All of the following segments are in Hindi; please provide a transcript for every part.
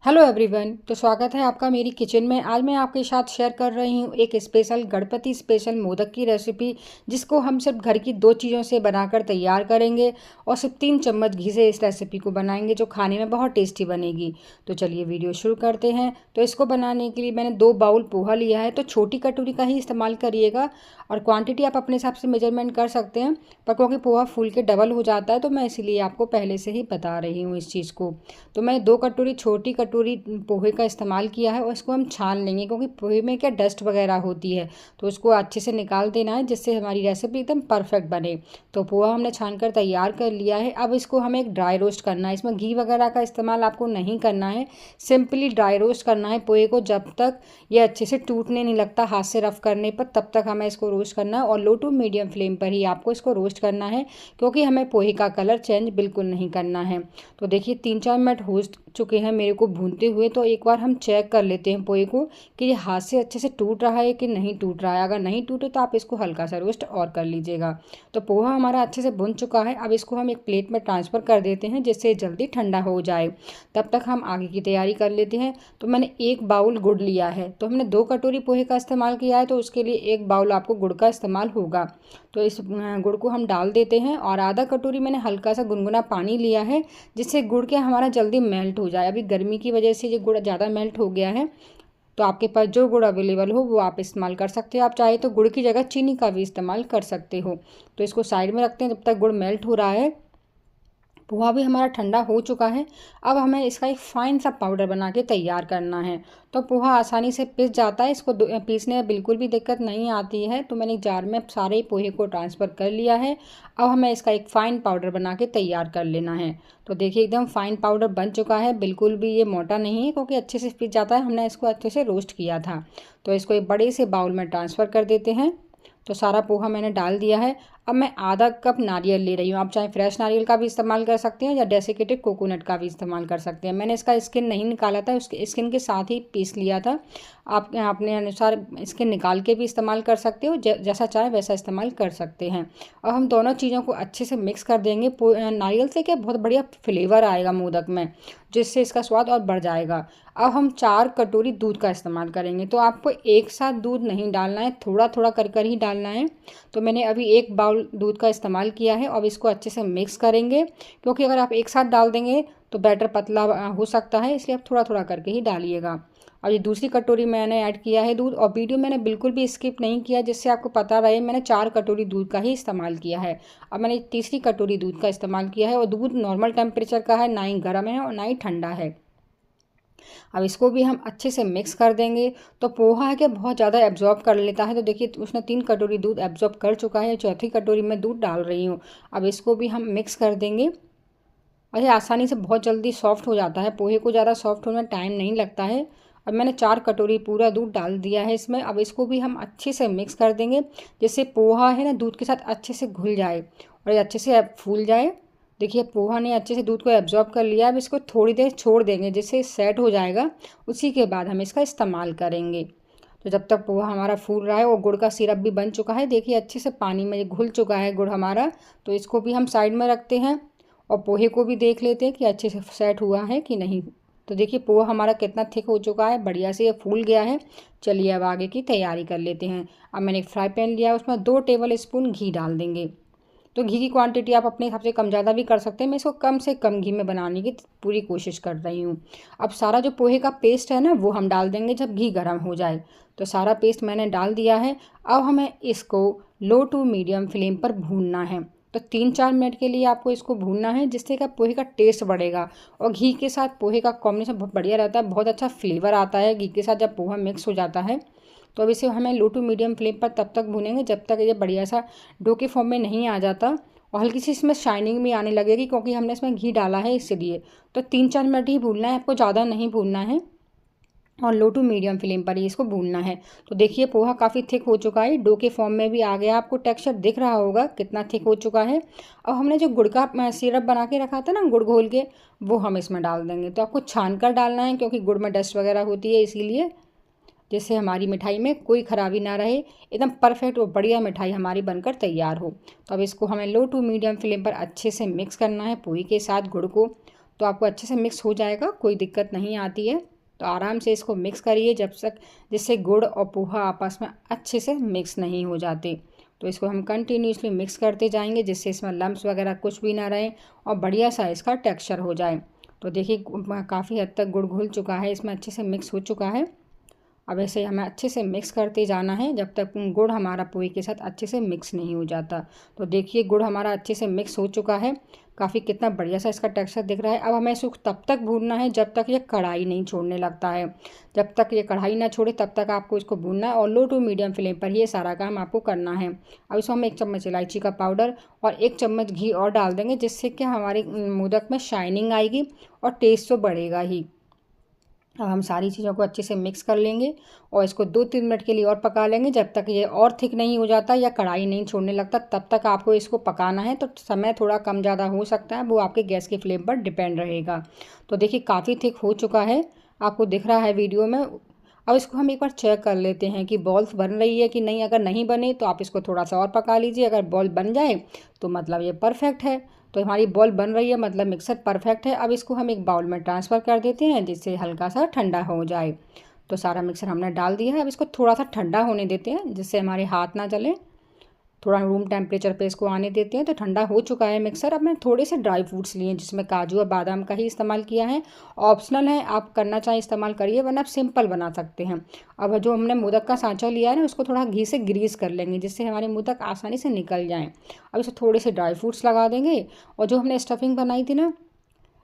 Hello everyone. तो स्वागत है आपका मेरी किचन में। आज मैं आपके साथ शेयर कर रही हूँ एक स्पेशल गणपति स्पेशल मोदक की रेसिपी, जिसको हम सिर्फ घर की दो चीज़ों से बनाकर तैयार करेंगे और सिर्फ 3 चम्मच घी से इस रेसिपी को बनाएंगे, जो खाने में बहुत टेस्टी बनेगी। तो चलिए वीडियो शुरू करते हैं। तो इसको बनाने के लिए मैंने 2 बाउल पोहा लिया है। तो छोटी कटोरी का ही इस्तेमाल करिएगा और क्वान्टिटी आप अपने हिसाब से मेजरमेंट कर सकते हैं, पर क्योंकि पोहा फूल के डबल हो जाता है तो मैं इसीलिए आपको पहले से ही बता रही हूँ इस चीज़ को। तो मैं 2 कटोरी छोटी कटोरी पोहे का इस्तेमाल किया है और इसको हम छान लेंगे, क्योंकि पोहे में क्या डस्ट वगैरह होती है, तो उसको अच्छे से निकाल देना है, जिससे हमारी रेसिपी एकदम परफेक्ट बने। तो पोहा हमने छान कर तैयार कर लिया है। अब इसको हमें एक ड्राई रोस्ट करना है। इसमें घी वगैरह का इस्तेमाल आपको नहीं करना है, सिंपली ड्राई रोस्ट करना है पोहे को। जब तक ये अच्छे से टूटने नहीं लगता हाथ से रफ करने पर, तब तक हमें इसको रोस्ट करना है और लो टू मीडियम फ्लेम पर ही आपको इसको रोस्ट करना है, क्योंकि हमें पोहे का कलर चेंज बिल्कुल नहीं करना है। तो देखिए 3-4 मिनट हो चुके हैं मेरे को भूनते हुए। तो एक बार हम चेक कर लेते हैं पोहे को कि ये हाथ से अच्छे से टूट रहा है कि नहीं टूट रहा है। अगर नहीं टूटे तो आप इसको हल्का सा रोस्ट और कर लीजिएगा। तो पोहा हमारा अच्छे से भुन चुका है। अब इसको हम एक प्लेट में ट्रांसफ़र कर देते हैं, जिससे जल्दी ठंडा हो जाए। तब तक हम आगे की तैयारी कर लेते हैं। तो मैंने 1 बाउल गुड़ लिया है। तो हमने 2 कटोरी पोहे का इस्तेमाल किया है, तो उसके लिए 1 बाउल आपको गुड़ का इस्तेमाल होगा। तो इस गुड़ को हम डाल देते हैं और आधा कटोरी मैंने हल्का सा गुनगुना पानी लिया है, जिससे गुड़ के हमारा जल्दी मेल्ट हो जाए। अभी गर्मी की वजह से ये गुड़ ज़्यादा मेल्ट हो गया है, तो आपके पास जो गुड़ अवेलेबल हो वो आप इस्तेमाल कर सकते हो। आप चाहे तो गुड़ की जगह चीनी का भी इस्तेमाल कर सकते हो। तो इसको साइड में रखते हैं जब तक गुड़ मेल्ट हो रहा है। पोहा भी हमारा ठंडा हो चुका है। अब हमें इसका एक फ़ाइन सा पाउडर बना के तैयार करना है। तो पोहा आसानी से पिस जाता है, इसको पीसने में बिल्कुल भी दिक्कत नहीं आती है। तो मैंने एक जार में सारे पोहे को ट्रांसफ़र कर लिया है। अब हमें इसका एक फ़ाइन पाउडर बना के तैयार कर लेना है। तो देखिए एकदम फ़ाइन पाउडर बन चुका है, बिल्कुल भी ये मोटा नहीं है, क्योंकि अच्छे से पिस जाता है। हमने इसको अच्छे से रोस्ट किया था। तो इसको एक बड़े से बाउल में ट्रांसफ़र कर देते हैं। तो सारा पोहा मैंने डाल दिया है। अब मैं आधा कप नारियल ले रही हूँ। आप चाहे फ्रेश नारियल का भी इस्तेमाल कर सकते हैं या डेसिकेटेड कोकोनट का भी इस्तेमाल कर सकते हैं। मैंने इसका स्किन नहीं निकाला था, उसके स्किन के साथ ही पीस लिया था। आप अपने अनुसार स्किन निकाल के भी इस्तेमाल कर सकते हो, जैसा चाहे वैसा इस्तेमाल कर सकते हैं। और हम दोनों चीज़ों को अच्छे से मिक्स कर देंगे। नारियल से क्या बहुत बढ़िया फ्लेवर आएगा मोदक में, जिससे इसका स्वाद और बढ़ जाएगा। अब हम 4 कटोरी दूध का इस्तेमाल करेंगे। तो आपको एक साथ दूध नहीं डालना है, थोड़ा थोड़ा कर कर ही डालना है। तो मैंने अभी 1 बाउल दूध का इस्तेमाल किया है। अब इसको अच्छे से मिक्स करेंगे, क्योंकि अगर आप एक साथ डाल देंगे तो बैटर पतला हो सकता है, इसलिए आप थोड़ा थोड़ा करके ही डालिएगा। और ये दूसरी कटोरी मैंने ऐड किया है दूध, और वीडियो मैंने बिल्कुल भी स्किप नहीं किया, जिससे आपको पता रहे मैंने 4 कटोरी दूध का ही इस्तेमाल किया है। अब मैंने तीसरी कटोरी दूध का इस्तेमाल किया है, और दूध नॉर्मल टेम्परेचर का है, ना ही गर्म है और ना ही ठंडा है। अब इसको भी हम अच्छे से मिक्स कर देंगे। तो पोहा है कि बहुत ज़्यादा एब्जॉर्ब कर लेता है। तो देखिए उसने 3 कटोरी दूध एब्जॉर्ब कर चुका है। चौथी कटोरी में दूध डाल रही हूँ। अब इसको भी हम मिक्स कर देंगे। और ये आसानी से बहुत जल्दी सॉफ्ट हो जाता है। पोहे को ज़्यादा सॉफ्ट होने में टाइम नहीं लगता है। अब मैंने 4 कटोरी पूरा दूध डाल दिया है इसमें। अब इसको भी हम अच्छे से मिक्स कर देंगे, जिससे पोहा है ना दूध के साथ अच्छे से घुल जाए और ये अच्छे से फूल जाए। देखिए पोहा ने अच्छे से दूध को एब्जॉर्ब कर लिया। अब इसको थोड़ी देर छोड़ देंगे, जिससे सेट हो जाएगा। उसी के बाद हम इसका इस्तेमाल करेंगे। तो जब तक पोहा हमारा फूल रहा है और गुड़ का सिरप भी बन चुका है, देखिए अच्छे से पानी में घुल चुका है गुड़ हमारा। तो इसको भी हम साइड में रखते हैं और पोहे को भी देख लेते हैं कि अच्छे से सेट हुआ है कि नहीं। तो देखिए पोहा हमारा कितना थिक हो चुका है, बढ़िया से ये फूल गया है। चलिए अब आगे की तैयारी कर लेते हैं। अब मैंने एक फ्राई पैन लिया है, उसमें 2 टेबल स्पून घी डाल देंगे। तो घी की क्वांटिटी आप अपने हिसाब से कम ज़्यादा भी कर सकते हैं। मैं इसको कम से कम घी में बनाने की पूरी कोशिश कर रही हूँ। अब सारा जो पोहे का पेस्ट है ना, वो हम डाल देंगे जब घी गर्म हो जाए। तो सारा पेस्ट मैंने डाल दिया है। अब हमें इसको लो टू मीडियम फ्लेम पर भूनना है। तो 3-4 मिनट के लिए आपको इसको भूनना है, जिससे कि पोहे का टेस्ट बढ़ेगा। और घी के साथ पोहे का कॉम्बिनेशन बहुत बढ़िया रहता है, बहुत अच्छा फ्लेवर आता है घी के साथ जब पोहा मिक्स हो जाता है। तो अब इसे हमें लो टू मीडियम फ्लेम पर तब तक भूनेंगे जब तक ये बढ़िया सा डो के फॉर्म में नहीं आ जाता और हल्की सी इसमें शाइनिंग भी आने लगेगी, क्योंकि हमने इसमें घी डाला है इसलिए। तो 3-4 मिनट ही भूनना है, आपको ज़्यादा नहीं भूनना है और लो टू मीडियम फ्लेम पर ही इसको भूनना है। तो देखिए पोहा काफ़ी थिक हो चुका है, डो के फॉर्म में भी आ गया। आपको टेक्सचर दिख रहा होगा कितना थिक हो चुका है। अब हमने जो गुड़ का सिरप बना के रखा था ना, गुड़ घोल के, वो हम इसमें डाल देंगे। तो आपको छान कर डालना है, क्योंकि गुड़ में डस्ट वगैरह होती है, इसीलिए, जिससे हमारी मिठाई में कोई ख़राबी ना रहे, एकदम परफेक्ट और बढ़िया मिठाई हमारी बनकर तैयार हो। तो अब इसको हमें लो टू मीडियम फ्लेम पर अच्छे से मिक्स करना है पोहे के साथ गुड़ को। तो आपको अच्छे से मिक्स हो जाएगा, कोई दिक्कत नहीं आती है। तो आराम से इसको मिक्स करिए जब तक जिससे गुड़ और पोहा आपस में अच्छे से मिक्स नहीं हो जाते। तो इसको हम कंटिन्यूसली मिक्स करते जाएंगे जिससे इसमें लम्स वगैरह कुछ भी ना रहे और बढ़िया सा इसका टेक्सचर हो जाए। तो देखिए काफ़ी हद तक गुड़ घुल चुका है, इसमें अच्छे से मिक्स हो चुका है। अब ऐसे हमें अच्छे से मिक्स करते जाना है जब तक गुड़ हमारा पोहे के साथ अच्छे से मिक्स नहीं हो जाता। तो देखिए गुड़ हमारा अच्छे से मिक्स हो चुका है, काफ़ी कितना बढ़िया सा इसका टेक्सचर दिख रहा है। अब हमें इसको तब तक भूनना है जब तक ये कढ़ाई नहीं छोड़ने लगता है। जब तक ये कढ़ाई ना छोड़े तब तक आपको इसको भूनना है और लो टू मीडियम फ्लेम पर ये सारा काम आपको करना है। अब इसमें हम 1 चम्मच इलायची का पाउडर और 1 चम्मच घी और डाल देंगे जिससे कि हमारे मोदक में शाइनिंग आएगी और टेस्ट तो बढ़ेगा ही। अब हम सारी चीज़ों को अच्छे से मिक्स कर लेंगे और इसको 2-3 मिनट के लिए और पका लेंगे जब तक ये और थिक नहीं हो जाता या कढ़ाई नहीं छोड़ने लगता, तब तक आपको इसको पकाना है। तो समय थोड़ा कम ज़्यादा हो सकता है, वो आपके गैस की फ्लेम पर डिपेंड रहेगा। तो देखिए काफ़ी थिक हो चुका है, आपको दिख रहा है वीडियो में। अब इसको हम एक बार चेक कर लेते हैं कि बॉल्स बन रही है कि नहीं। अगर नहीं बने तो आप इसको थोड़ा सा और पका लीजिए, अगर बॉल बन जाए तो मतलब ये परफेक्ट है। तो हमारी बॉल बन रही है मतलब मिक्सर परफेक्ट है। अब इसको हम एक बाउल में ट्रांसफ़र कर देते हैं जिससे हल्का सा ठंडा हो जाए। तो सारा मिक्सर हमने डाल दिया है, अब इसको थोड़ा सा ठंडा होने देते हैं जिससे हमारे हाथ ना जले। थोड़ा रूम टेम्परेचर पे इसको आने देते हैं। तो ठंडा हो चुका है मिक्सर। अब मैं थोड़े से ड्राई फ्रूट्स लिए जिसमें काजू और बादाम का ही इस्तेमाल किया है। ऑप्शनल है, आप करना चाहें इस्तेमाल करिए वरना आप सिंपल बना सकते हैं। अब जो हमने मोदक का सांचा लिया है ना उसको थोड़ा घी से ग्रीस कर लेंगे जिससे हमारे मोदक आसानी से निकल जाएँ। अब इसमें थोड़े से ड्राई फ्रूट्स लगा देंगे और जो हमने स्टफिंग बनाई थी ना,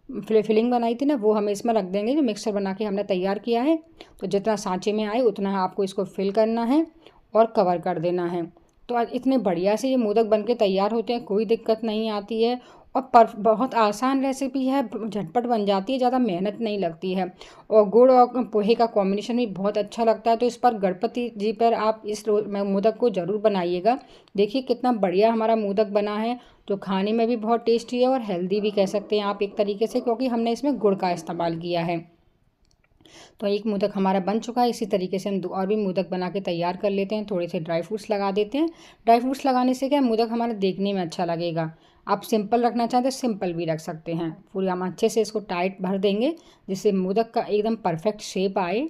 फिलिंग बनाई थी ना, वो हम इसमें रख देंगे जो मिक्सर बना के हमने तैयार किया है। तो जितना सांचे में आए उतना आपको इसको फिल करना है और कवर कर देना है। तो आज इतने बढ़िया से ये मोदक बन के तैयार होते हैं, कोई दिक्कत नहीं आती है और बहुत आसान रेसिपी है, झटपट बन जाती है, ज़्यादा मेहनत नहीं लगती है और गुड़ और पोहे का कॉम्बिनेशन भी बहुत अच्छा लगता है। तो इस पर गणपति जी पर आप इस मोदक को ज़रूर बनाइएगा। देखिए कितना बढ़िया हमारा मोदक बना है, जो खाने में भी बहुत टेस्टी है और हेल्दी भी कह सकते हैं आप एक तरीके से, क्योंकि हमने इसमें गुड़ का इस्तेमाल किया है। तो एक मोदक हमारा बन चुका है। इसी तरीके से हम और भी मोदक बना के तैयार कर लेते हैं। थोड़े से ड्राई फ्रूट्स लगा देते हैं। ड्राई फ्रूट्स लगाने से क्या मोदक हमारा देखने में अच्छा लगेगा। आप सिंपल रखना चाहते तो सिंपल भी रख सकते हैं। पूरी हम अच्छे से इसको टाइट भर देंगे जिससे मोदक का एकदम परफेक्ट शेप आए,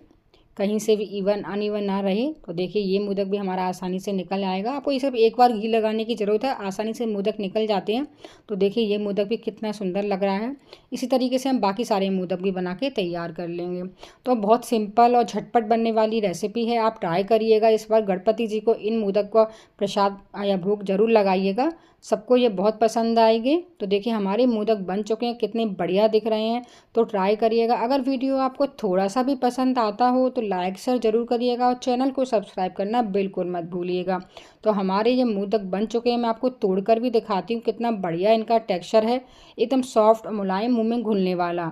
कहीं से भी इवन अनइवन ना रहे। तो देखिए ये मोदक भी हमारा आसानी से निकल आएगा। आपको ये सिर्फ एक बार घी लगाने की ज़रूरत है, आसानी से मोदक निकल जाते हैं। तो देखिए ये मोदक भी कितना सुंदर लग रहा है। इसी तरीके से हम बाकी सारे मोदक भी बना के तैयार कर लेंगे। तो बहुत सिंपल और झटपट बनने वाली रेसिपी है, आप ट्राई करिएगा। इस बार गणपति जी को इन मोदक का प्रसाद या भोग जरूर लगाइएगा, सबको ये बहुत पसंद आएंगे। तो देखिए हमारे मोदक बन चुके हैं, कितने बढ़िया दिख रहे हैं। तो ट्राई करिएगा। अगर वीडियो आपको थोड़ा सा भी पसंद आता हो तो लाइक शेयर ज़रूर करिएगा और चैनल को सब्सक्राइब करना बिल्कुल मत भूलिएगा। तो हमारे ये मोदक बन चुके हैं, मैं आपको तोड़कर भी दिखाती हूँ कितना बढ़िया इनका टेक्सचर है, एकदम सॉफ्ट मुलायम, मुँह में घुलने वाला।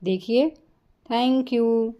देखिए। Thank you.